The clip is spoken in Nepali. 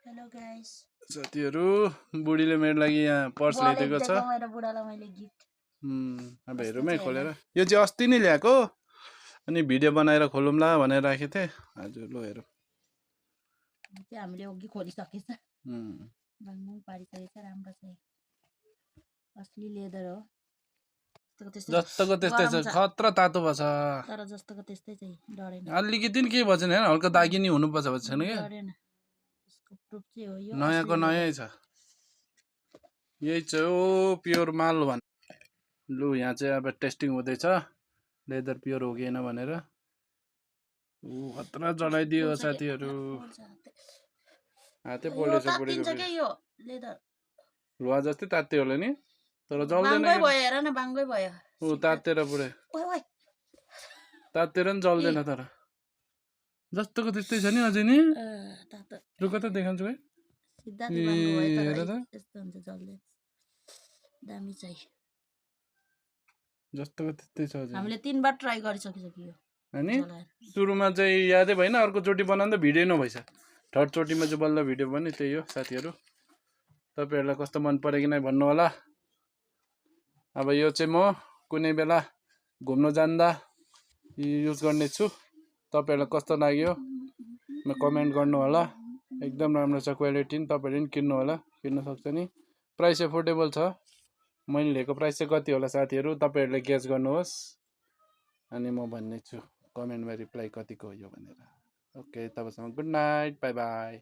हेलो गाइस साथीहरु बुढीले मेरो लागि यहाँ पर्स ल्याइदिएको छ मेरो बुढालाई मैले गिफ्ट अब हेरौँ है खोलेर यो चाहिँ अस्ति नै ल्याएको अनि भिडियो बनाएर खोलौँला भनेर राखेको थिएँ आज ल हेरौँ चाहिँ हामीले अघि खोलिसकेछ बाङबाङ पारिसकेछ राम्रो छ असली लेदर हो जस्तोको त्यस्तै छ खतरा तातो भछ तर जस्तोको त्यस्तै चाहिँ डरेन अलिकति नि केही भएन हैन हल्का दागी नि हुनुपर्छ भन्छ छैन के डरेन यसको प्रुफ चाहिँ हो यो नयाँको नयाँ छ यही चाहिँ हो प्योर माल भन् लु यहाँ चाहिँ अब टेस्टिङ हुँदैछ लेदर प्योर हो कि हैन भनेर खतरा जलाइदियो साथीहरु हातै पोल्दैछ बुढीको के यो लेदर लुवा जस्तै तात्यो होला नि तर जल्दैन बाङ्गै भयो हेर न बाङ्गै भयो ऊ तातेर पुरै तातेर नि जल्दैन तर जस्तोको त्यस्तै छ नि अझै नि रुक त देखाउँछु है सिधा बाङ्गो भयो तर यस्तो हुन्छ जल्दै दामी चाहिँ जस्तोको त्यस्तै छ अझै हामीले 3 बार ट्राई गरिसकियो हैन सुरुमा चाहिँ यादै भएन अर्को चोटी बनाउँदा भिडियो नभइछ थर्ड चोटीमा चाहिँ बल्ल भिडियो बन्यो त्यही हो साथीहरु तपाईहरुलाई कस्तो मन पर्यो कि नै भन्नु होला अब यो चाहिँ म कुनै बेला घुम्न जाँदा युज गर्ने छु तपाईहरुलाई कस्तो लाग्यो म कमेन्ट गर्नु होला एकदम राम्रो छ क्वालिटी नि तपाईहरुले नि किन्नु होला किन्न सक्छ नि प्राइस एफोर्डेबल छ मैले लिएको प्राइस चाहिँ कति होला साथीहरु तपाईहरुले गेस गर्नुहोस् अनि म भन्ने छु कमेन्टमा रिप्लाई कतिको हो यो भनेर ओके तबसम्म गुड नाइट बाइ बाइ